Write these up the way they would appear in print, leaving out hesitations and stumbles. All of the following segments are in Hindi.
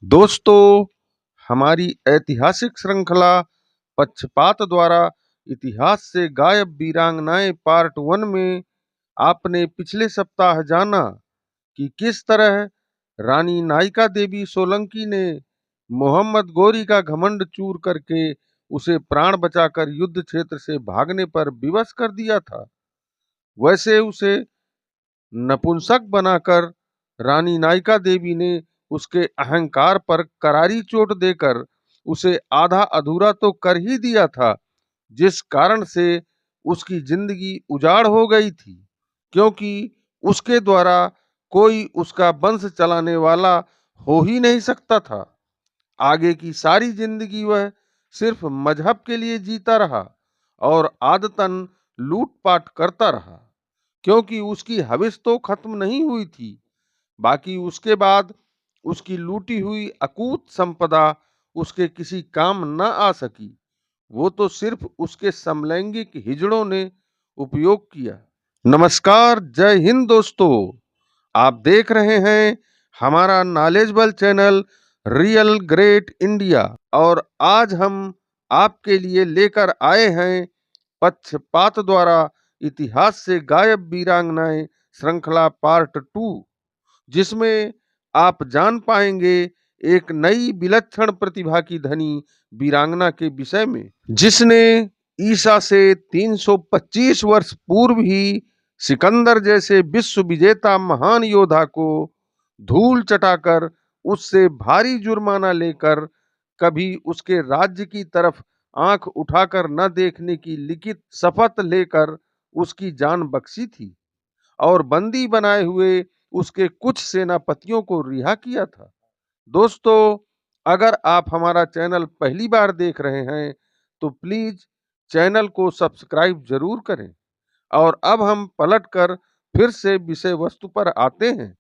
दोस्तों, हमारी ऐतिहासिक श्रृंखला पक्षपात द्वारा इतिहास से गायब वीरांगनाएं पार्ट 1 में आपने पिछले सप्ताह जाना कि किस तरह रानी नायिका देवी सोलंकी ने मोहम्मद गोरी का घमंड चूर करके उसे प्राण बचाकर युद्ध क्षेत्र से भागने पर विवश कर दिया था। वैसे उसे नपुंसक बनाकर रानी नायिका देवी ने उसके अहंकार पर करारी चोट देकर उसे आधा अधूरा तो कर ही दिया था, जिस कारण से उसकी जिंदगी उजाड़ हो गई थी, क्योंकि उसके द्वारा कोई उसका वंश चलाने वाला हो ही नहीं सकता था। आगे की सारी जिंदगी वह सिर्फ मजहब के लिए जीता रहा और आदतन लूटपाट करता रहा, क्योंकि उसकी हविस तो खत्म नहीं हुई थी। बाकी उसके बाद उसकी लूटी हुई अकूत संपदा उसके किसी काम न आ सकी। वो तो सिर्फ उसके समलैंगिक हिजड़ों ने उपयोग किया। नमस्कार, जय हिंद दोस्तों। आप देख रहे हैं हमारा knowledgeable channel real great India, और आज हम आपके लिए लेकर आए हैं पक्षपात द्वारा इतिहास से गायब वीरांगनाएं श्रृंखला पार्ट 2, जिसमें आप जान पाएंगे एक नई विलक्षण प्रतिभा की धनी वीरांगना के विषय में, जिसने ईसा से 325 वर्ष पूर्व ही सिकंदर जैसे विश्व विजेता महान योद्धा को धूल चटाकर उससे भारी जुर्माना लेकर कभी उसके राज्य की तरफ आंख उठाकर न देखने की लिखित शपथ लेकर उसकी जान बख्शी थी और बंदी बनाए हुए उसके कुछ सेनापतियों को रिहा किया था। दोस्तों, अगर आप हमारा चैनल पहली बार देख रहे हैं तो प्लीज चैनल को सब्सक्राइब जरूर करें। और अब हम पलटकर फिर से विषय वस्तु पर आते हैं।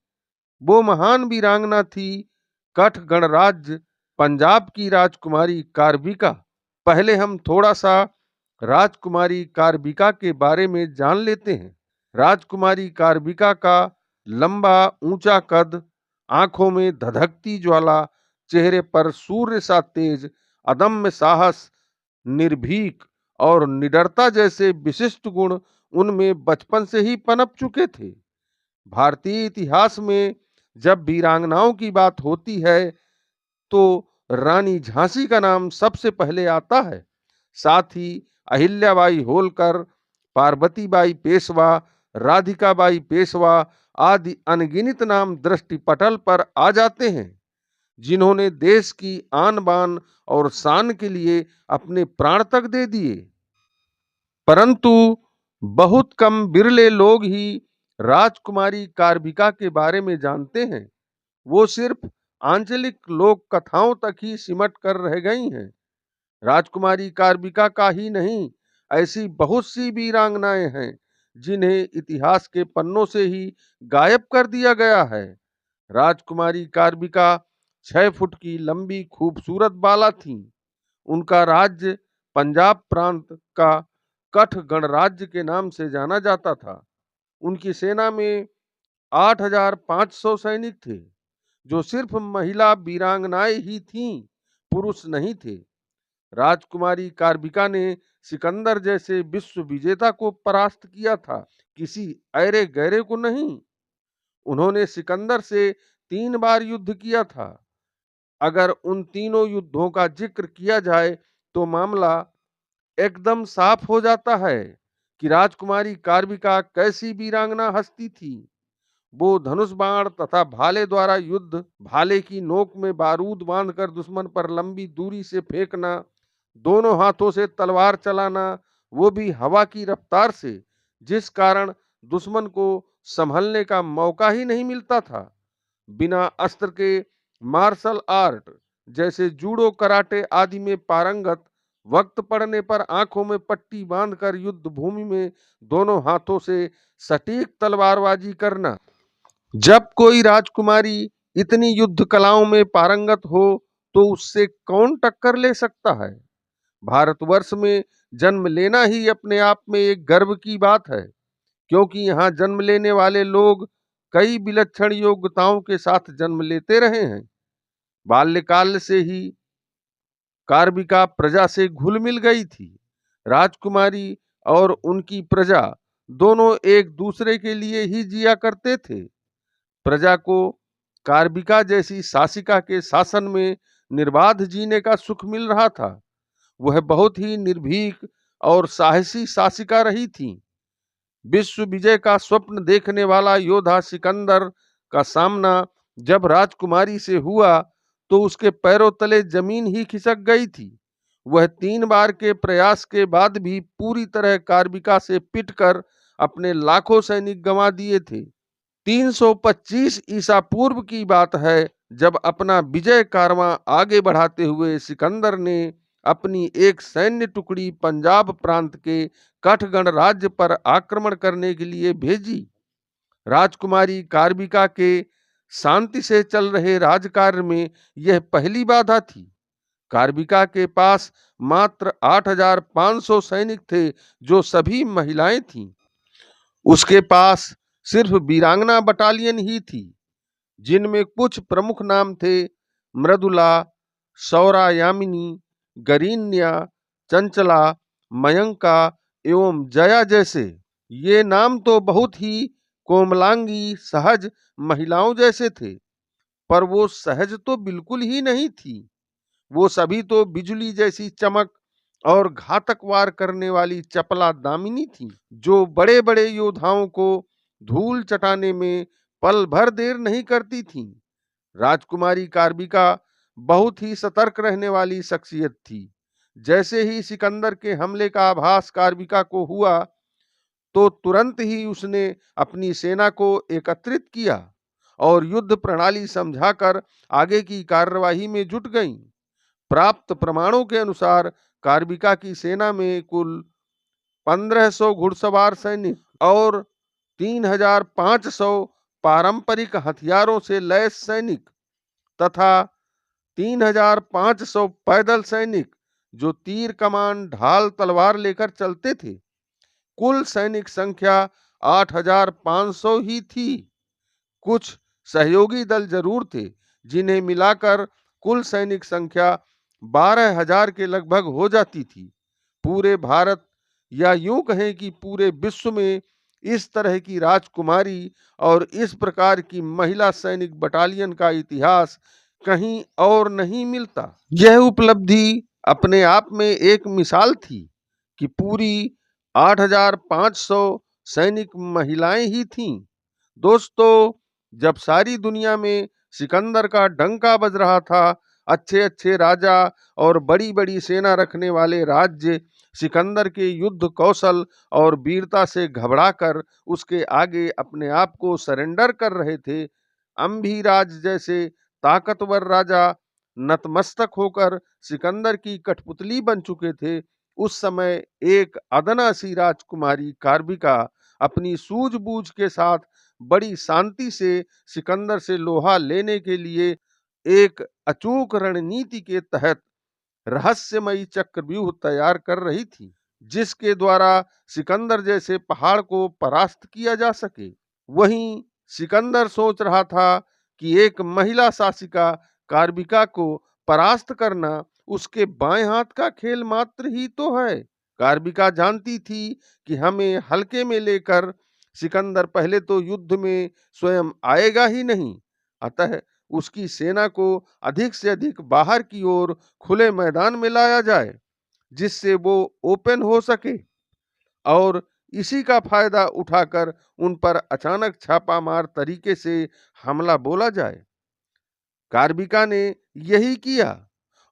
वो महान वीरांगना थी कठ गणराज्य पंजाब की राजकुमारी कार्बिका। पहले हम थोड़ा सा राजकुमारी कार्बिका के बारे में जान लेते हैं। राजकुमारी कार्बिका का लंबा ऊंचा कद, आंखों में धधकती ज्वाला, चेहरे पर सूर्य सा तेज, अदम्य साहस, निर्भीक और निडरता जैसे विशिष्ट गुण उनमें बचपन से ही पनप चुके थे। भारतीय इतिहास में जब वीरांगनाओं की बात होती है तो रानी झांसी का नाम सबसे पहले आता है। साथ ही अहिल्याबाई होलकर, पार्वतीबाई पेशवा, राधिकाबाई पेशवा आदि अनगिनत नाम दृष्टिपटल पर आ जाते हैं, जिन्होंने देश की आन बान और शान के लिए अपने प्राण तक दे दिए। परंतु बहुत कम बिरले लोग ही राजकुमारी कार्बिका के बारे में जानते हैं। वो सिर्फ आंचलिक लोक कथाओं तक ही सिमट कर रह गई हैं। राजकुमारी कार्बिका का ही नहीं, ऐसी बहुत सी वीरांगनाएं हैं जिन्हें इतिहास के पन्नों से ही गायब कर दिया गया है। राजकुमारी कार्बिका 6 फुट की लंबी खूबसूरत बाला थीं। उनका राज्य पंजाब प्रांत का कठ गणराज्य के नाम से जाना जाता था। उनकी सेना में 8,500 सैनिक थे, जो सिर्फ महिला वीरांगनाएं ही थीं, पुरुष नहीं थे। राजकुमारी कार्बिका ने सिकंदर जैसे विश्व विजेता को परास्त किया था, किसी ऐरे गैरे को नहीं। उन्होंने सिकंदर से 3 बार युद्ध किया था। अगर उन तीनों युद्धों का जिक्र किया जाए तो मामला एकदम साफ हो जाता है कि राजकुमारी कार्बिका कैसी वीरांगना हस्ती थी। वो धनुष बाण तथा भाले द्वारा युद्ध, भाले की नोक में बारूद बांधकर दुश्मन पर लंबी दूरी से फेंकना, दोनों हाथों से तलवार चलाना, वो भी हवा की रफ्तार से, जिस कारण दुश्मन को संभलने का मौका ही नहीं मिलता था। बिना अस्त्र के मार्शल आर्ट जैसे जूडो, कराटे आदि में पारंगत, वक्त पड़ने पर आंखों में पट्टी बांधकर युद्ध भूमि में दोनों हाथों से सटीक तलवारबाजी करना। जब कोई राजकुमारी इतनी युद्ध कलाओं में पारंगत हो तो उससे कौन टक्कर ले सकता है। भारतवर्ष में जन्म लेना ही अपने आप में एक गर्व की बात है, क्योंकि यहाँ जन्म लेने वाले लोग कई विलक्षण योग्यताओं के साथ जन्म लेते रहे हैं। बाल्यकाल से ही कार्बिका प्रजा से घुल मिल गई थी। राजकुमारी और उनकी प्रजा दोनों एक दूसरे के लिए ही जिया करते थे। प्रजा को कार्बिका जैसी शासिका के शासन में निर्बाध जीने का सुख मिल रहा था। वह बहुत ही निर्भीक और साहसी शासिका रही थी। विश्व विजय का स्वप्न देखने वाला योद्धा सिकंदर का सामना जब राजकुमारी से हुआ तो उसके पैरों तले जमीन ही खिसक गई थी। वह 3 बार के प्रयास के बाद भी पूरी तरह कार्बिका से पिटकर अपने लाखों सैनिक गंवा दिए थे। 325 ईसा पूर्व की बात है जब अपना विजय कारवां आगे बढ़ाते हुए सिकंदर ने अपनी एक सैन्य टुकड़ी पंजाब प्रांत के कठगढ़ राज्य पर आक्रमण करने के लिए भेजी। राजकुमारी कार्बिका के शांति से चल रहे राजकार्य में यह पहली बाधा थी। कार्बिका के पास मात्र 8,500 सैनिक थे जो सभी महिलाएं थीं। उसके पास सिर्फ वीरांगना बटालियन ही थी जिनमें कुछ प्रमुख नाम थे मृदुला, सौरायामिनी, गरीन्या, चंचला, मयंका एवं जया जैसे। ये नाम तो बहुत ही कोमलांगी सहज महिलाओं जैसे थे, पर वो सहज तो बिल्कुल ही नहीं थी। वो सभी तो बिजली जैसी चमक और घातक वार करने वाली चपला दामिनी थी जो बड़े बड़े योद्धाओं को धूल चटाने में पल भर देर नहीं करती थी। राजकुमारी कार्बिका बहुत ही सतर्क रहने वाली शख्सियत थी। जैसे ही सिकंदर के हमले का आभास कार्बिका को हुआ तो तुरंत ही उसने अपनी सेना को एकत्रित किया और युद्ध प्रणाली समझाकर आगे की कार्यवाही में जुट गईं। प्राप्त प्रमाणों के अनुसार कार्बिका की सेना में कुल 1500 घुड़सवार सैनिक और 3,500 पारंपरिक हथियारों से लैस सैनिक तथा 3,500 पैदल सैनिक जो तीर कमान ढाल तलवार लेकर चलते थे। कुल सैनिक संख्या 8,500 ही थी। कुछ सहयोगी दल जरूर थे जिन्हें मिलाकर कुल सैनिक संख्या 12,000 के लगभग हो जाती थी। पूरे भारत या यूं कहें कि पूरे विश्व में इस तरह की राजकुमारी और इस प्रकार की महिला सैनिक बटालियन का इतिहास कहीं और नहीं मिलता। यह उपलब्धि अपने आप में एक मिसाल थी कि पूरी 8,500 सैनिक महिलाएं ही थीं। दोस्तों, जब सारी दुनिया में सिकंदर का डंका बज रहा था, अच्छे अच्छे राजा और बड़ी बड़ी सेना रखने वाले राज्य सिकंदर के युद्ध कौशल और वीरता से घबराकर उसके आगे अपने आप को सरेंडर कर रहे थे, अम्भीराज जैसे ताकतवर राजा नतमस्तक होकर सिकंदर की कठपुतली बन चुके थे। उस समय एक अदना सी राजकुमारी कार्बिका अपनी सूझबूझ के साथ बड़ी शांति से सिकंदर से लोहा लेने के लिए एक अचूक रणनीति के तहत रहस्यमयी चक्रव्यूह तैयार कर रही थी जिसके द्वारा सिकंदर जैसे पहाड़ को परास्त किया जा सके। वहीं सिकंदर सोच रहा था कि एक महिला शासिका कार्बिका को परास्त करना उसके बाएं हाथ का खेल मात्र ही तो है। कार्बिका जानती थी कि हमें हल्के में लेकर सिकंदर पहले तो युद्ध में स्वयं आएगा ही नहीं, अतः उसकी सेना को अधिक से अधिक बाहर की ओर खुले मैदान में लाया जाए जिससे वो ओपन हो सके और इसी का फायदा उठाकर उन पर अचानक छापामार तरीके से हमला बोला जाए। कार्बिका ने यही किया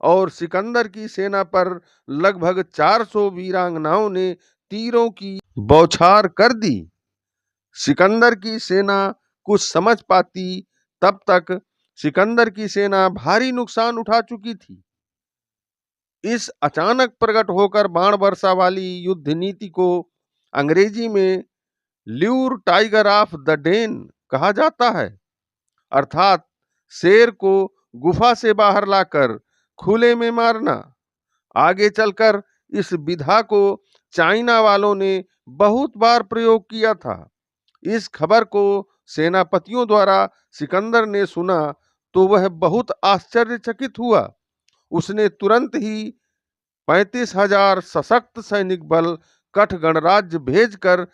और सिकंदर की सेना पर लगभग 400 वीरांगनाओं ने तीरों की बौछार कर दी। सिकंदर की सेना कुछ समझ पाती तब तक सिकंदर की सेना भारी नुकसान उठा चुकी थी। इस अचानक प्रकट होकर बाण वर्षा वाली युद्ध नीति को अंग्रेजी में lure tiger of the den कहा जाता है, अर्थात शेर को गुफा से बाहर लाकर खुले में मारना। आगे चलकर इस विधा को चाइना वालों ने बहुत बार प्रयोग किया था। इस खबर को सेनापतियों द्वारा सिकंदर ने सुना तो वह बहुत आश्चर्यचकित हुआ। उसने तुरंत ही 35,000 सशक्त सैनिक बल कठ गणराज्य भेजकर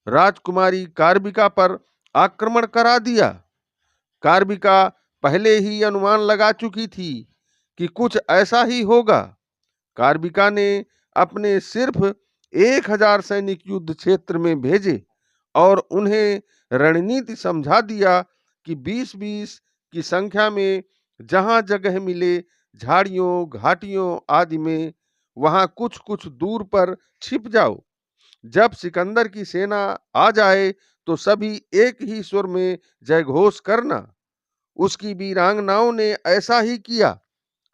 राजकुमारी कार्बिका पर आक्रमण करा दिया। कार्बिका पहले ही अनुमान लगा चुकी थी कि कुछ ऐसा ही होगा। कार्बिका ने अपने सिर्फ 1,000 सैनिक युद्ध क्षेत्र में भेजे और उन्हें रणनीति समझा दिया कि 20-20 की संख्या में जहां जगह मिले झाड़ियों, घाटियों आदि में, वहां कुछ कुछ दूर पर छिप जाओ। जब सिकंदर की सेना आ जाए तो सभी एक ही सुर में जयघोष करना। उसकी वीरांगनाओं ने ऐसा ही किया।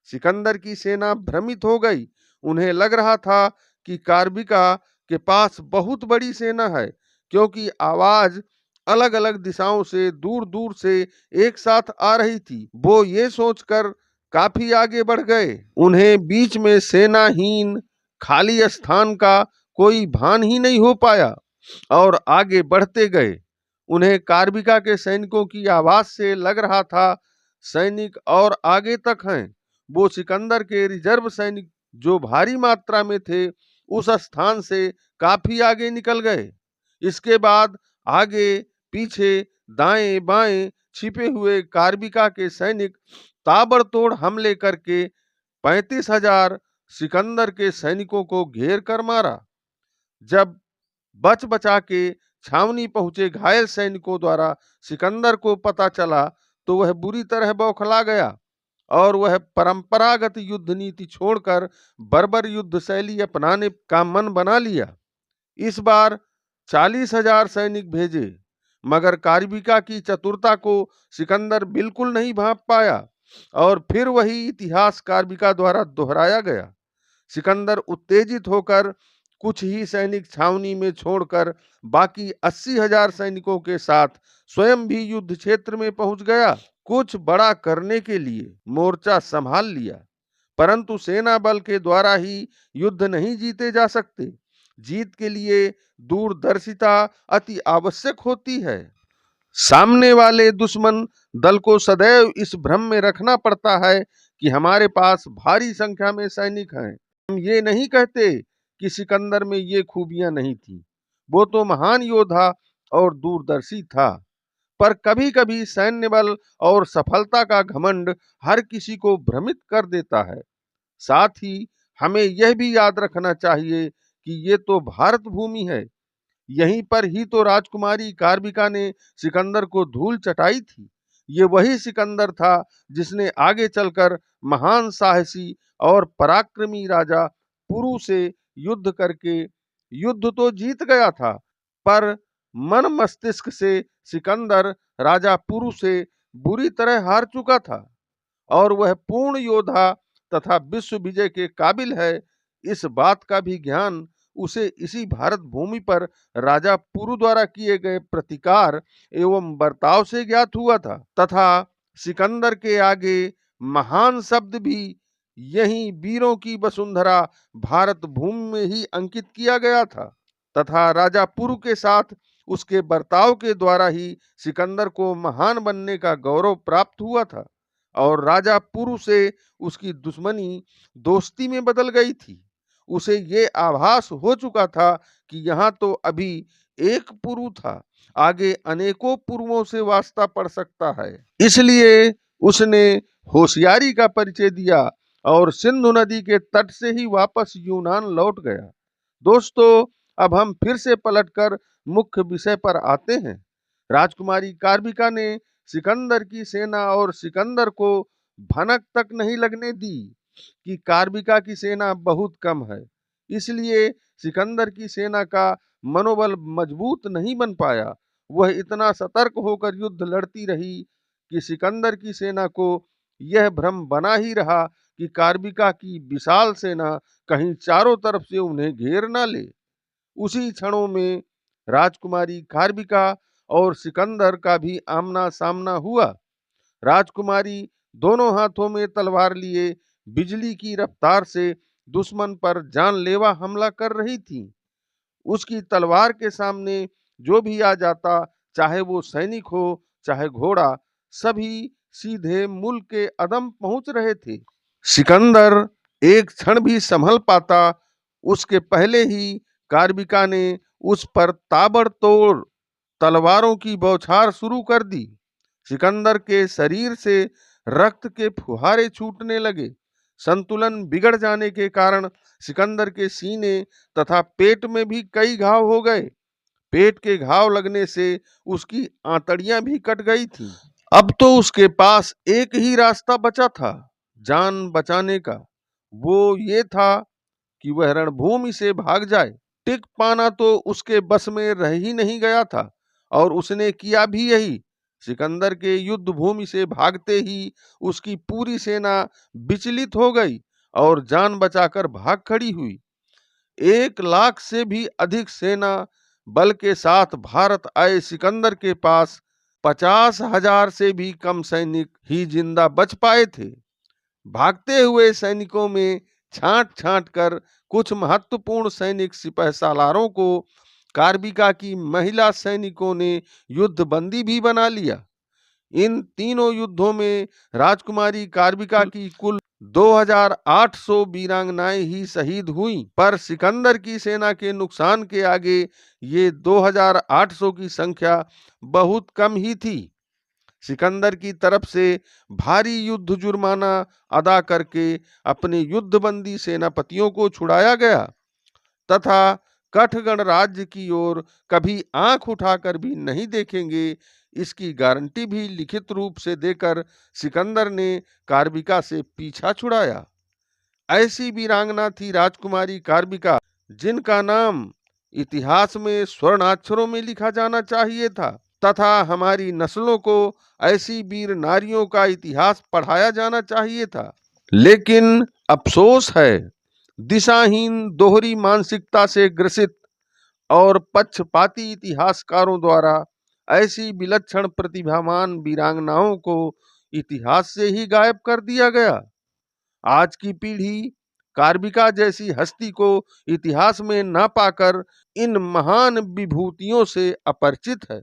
सिकंदर की सेना भ्रमित हो गई। उन्हें लग रहा था कि कार्बिका के पास बहुत बड़ी सेना है, क्योंकि आवाज अलग अलग दिशाओं से दूर दूर से एक साथ आ रही थी। वो ये सोचकर काफी आगे बढ़ गए। उन्हें बीच में सेनाहीन खाली स्थान का कोई भान ही नहीं हो पाया और आगे बढ़ते गए। उन्हें कार्बिका के सैनिकों की आवाज से लग रहा था सैनिक और आगे तक हैं। वो सिकंदर के रिजर्व सैनिक जो भारी मात्रा में थे उस स्थान से काफी आगे निकल गए। इसके बाद आगे पीछे दाएं बाएं छिपे हुए कार्बिका के सैनिक ताबड़तोड़ हमले करके 35,000 सिकंदर के सैनिकों को घेर कर मारा। जब बच बचा के छावनी पहुंचे घायल सैनिकों द्वारा सिकंदर को पता चला तो वह बुरी तरह बौखला गया और वह परंपरागत युद्ध नीति छोड़कर बर्बर युद्ध शैली अपनाने का मन बना लिया। इस बार 40,000 सैनिक भेजे, मगर कार्बिका की चतुरता को सिकंदर बिल्कुल नहीं भांप पाया और फिर वही इतिहास कार्बिका द्वारा दोहराया गया। सिकंदर उत्तेजित होकर कुछ ही सैनिक छावनी में छोड़कर बाकी 80,000 सैनिकों के साथ स्वयं भी युद्ध क्षेत्र में पहुंच गया। कुछ बड़ा करने के लिए मोर्चा संभाल लिया, परंतु सेना बल के द्वारा ही युद्ध नहीं जीते जा सकते। जीत के लिए दूरदर्शिता अति आवश्यक होती है। सामने वाले दुश्मन दल को सदैव इस भ्रम में रखना पड़ता है कि हमारे पास भारी संख्या में सैनिक हैं। हम ये नहीं कहते कि सिकंदर में ये खूबियां नहीं थी। वो तो महान योद्धा और दूरदर्शी था, पर कभी कभी सैन्य बल और सफलता का घमंड हर किसी को भ्रमित कर देता है। साथ ही हमें यह भी याद रखना चाहिए कि ये तो भारत भूमि है। यहीं पर ही तो राजकुमारी कार्बिका ने सिकंदर को धूल चटाई थी। ये वही सिकंदर था जिसने आगे चलकर महान साहसी और पराक्रमी राजा पुरु से युद्ध करके युद्ध तो जीत गया था, पर मन मस्तिष्क से सिकंदर राजा पुरु से बुरी तरह हार चुका था और वह पूर्ण योद्धा तथा विश्व विजय के काबिल है। इस बात का भी ज्ञान उसे इसी भारत भूमि पर राजा पुरु द्वारा किए गए प्रतिकार एवं बर्ताव से ज्ञात हुआ था, तथा सिकंदर के आगे महान शब्द भी यही वीरों की वसुंधरा भारत भूमि में ही अंकित किया गया था, तथा राजा पुरु के साथ उसके बर्ताव के द्वारा ही सिकंदर को महान बनने का गौरव प्राप्त हुआ था और राजा पुरु से उसकी दुश्मनी दोस्ती में बदल गई थी। उसे ये आभास हो चुका था कि यहाँ तो अभी एक पुरु था, आगे अनेकों पुरुओं से वास्ता पड़ सकता है। इसलिए उसने होशियारी का परिचय दिया और सिंधु नदी के तट से ही वापस यूनान लौट गया। दोस्तों, अब हम फिर से पलटकर मुख्य विषय पर आते हैं। राजकुमारी कार्बिका ने सिकंदर की सेना और सिकंदर को भनक तक नहीं लगने दी कि कार्बिका की सेना बहुत कम है। इसलिए सिकंदर की सेना का मनोबल मजबूत नहीं बन पाया। वह इतना सतर्क होकर युद्ध लड़ती रही कि सिकंदर की सेना को यह भ्रम बना ही रहा कि कार्बिका की विशाल सेना कहीं चारों तरफ से उन्हें घेर ना ले। उसी क्षणों में राजकुमारी कार्बिका और सिकंदर का भी आमना सामना हुआ। राजकुमारी दोनों हाथों में तलवार लिए बिजली की रफ्तार से दुश्मन पर जानलेवा हमला कर रही थी। उसकी तलवार के सामने जो भी आ जाता, चाहे वो सैनिक हो चाहे घोड़ा, सभी सीधे मुल्क के अदम पहुंच रहे थे। सिकंदर एक क्षण भी संभल पाता, उसके पहले ही कार्बिका ने उस पर ताबड़तोड़ तलवारों की बौछार शुरू कर दी। सिकंदर के शरीर से रक्त के फुहारे छूटने लगे। संतुलन बिगड़ जाने के कारण सिकंदर के सीने तथा पेट में भी कई घाव हो गए। पेट के घाव लगने से उसकी आंतड़ियां भी कट गई थीं। अब तो उसके पास एक ही रास्ता बचा था जान बचाने का। वो ये था कि वह रणभूमि से भाग जाए। टिक पाना तो उसके बस में रह ही नहीं गया था और उसने किया भी यही। सिकंदर के युद्ध भूमि से भागते ही उसकी पूरी सेना विचलित हो गई और जान बचाकर भाग खड़ी हुई। 1 लाख से भी अधिक सेना बल के साथ भारत आए सिकंदर के पास 50,000 से भी कम सैनिक ही जिंदा बच पाए थे। भागते हुए सैनिकों में छांट छांट कर कुछ महत्वपूर्ण सैनिक सिपह सालारों को कार्बिका की महिला सैनिकों ने युद्धबंदी भी बना लिया। इन तीनों युद्धों में राजकुमारी कार्बिका की कुल 2,800 वीरांगनाएं ही शहीद हुईं, पर सिकंदर की सेना के नुकसान के आगे ये 2,800 की संख्या बहुत कम ही थी। सिकंदर की तरफ से भारी युद्ध जुर्माना अदा करके अपने युद्धबंदी सेनापतियों को छुड़ाया गया तथा कठगण राज्य की ओर कभी आंख उठाकर भी नहीं देखेंगे, इसकी गारंटी भी लिखित रूप से देकर सिकंदर ने कार्बिका से पीछा छुड़ाया। ऐसी वीरांगना थी राजकुमारी कार्बिका, जिनका नाम इतिहास में स्वर्णाक्षरों में लिखा जाना चाहिए था तथा हमारी नस्लों को ऐसी वीर नारियों का इतिहास पढ़ाया जाना चाहिए था। लेकिन अफसोस है, दिशाहीन दोहरी मानसिकता से ग्रसित और पक्षपाती इतिहासकारों द्वारा ऐसी विलक्षण प्रतिभावान वीरांगनाओं को इतिहास से ही गायब कर दिया गया। आज की पीढ़ी कार्बिका जैसी हस्ती को इतिहास में ना पाकर इन महान विभूतियों से अपरिचित है।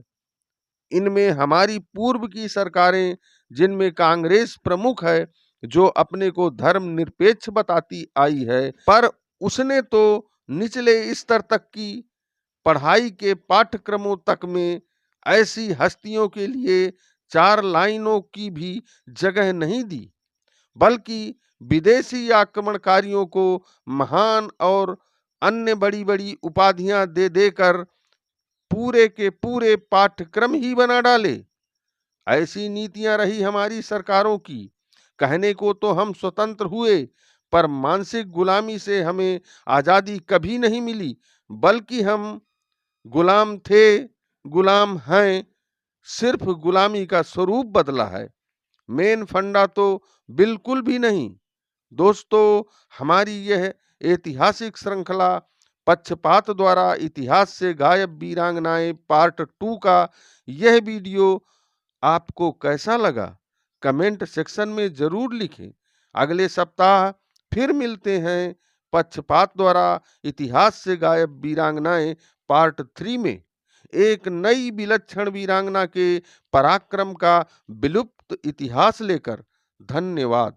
इनमें हमारी पूर्व की सरकारें, जिनमें कांग्रेस प्रमुख है, जो अपने को धर्मनिरपेक्ष बताती आई है, पर उसने तो निचले स्तर तक की पढ़ाई के पाठ्यक्रमों तक में ऐसी हस्तियों के लिए 4 लाइनों की भी जगह नहीं दी, बल्कि विदेशी आक्रमणकारियों को महान और अन्य बड़ी बड़ी उपाधियां दे देकर पूरे के पूरे पाठ्यक्रम ही बना डाले। ऐसी नीतियां रही हमारी सरकारों की। कहने को तो हम स्वतंत्र हुए, पर मानसिक गुलामी से हमें आजादी कभी नहीं मिली, बल्कि हम गुलाम थे, गुलाम हैं, सिर्फ गुलामी का स्वरूप बदला है। मेन फंडा तो बिल्कुल भी नहीं। दोस्तों, हमारी यह ऐतिहासिक श्रृंखला पक्षपात द्वारा इतिहास से गायब वीरांगनाएं पार्ट 2 का यह वीडियो आपको कैसा लगा, कमेंट सेक्शन में जरूर लिखें। अगले सप्ताह फिर मिलते हैं पक्षपात द्वारा इतिहास से गायब वीरांगनाएं पार्ट 3 में, एक नई विलक्षण वीरांगना के पराक्रम का विलुप्त इतिहास लेकर। धन्यवाद।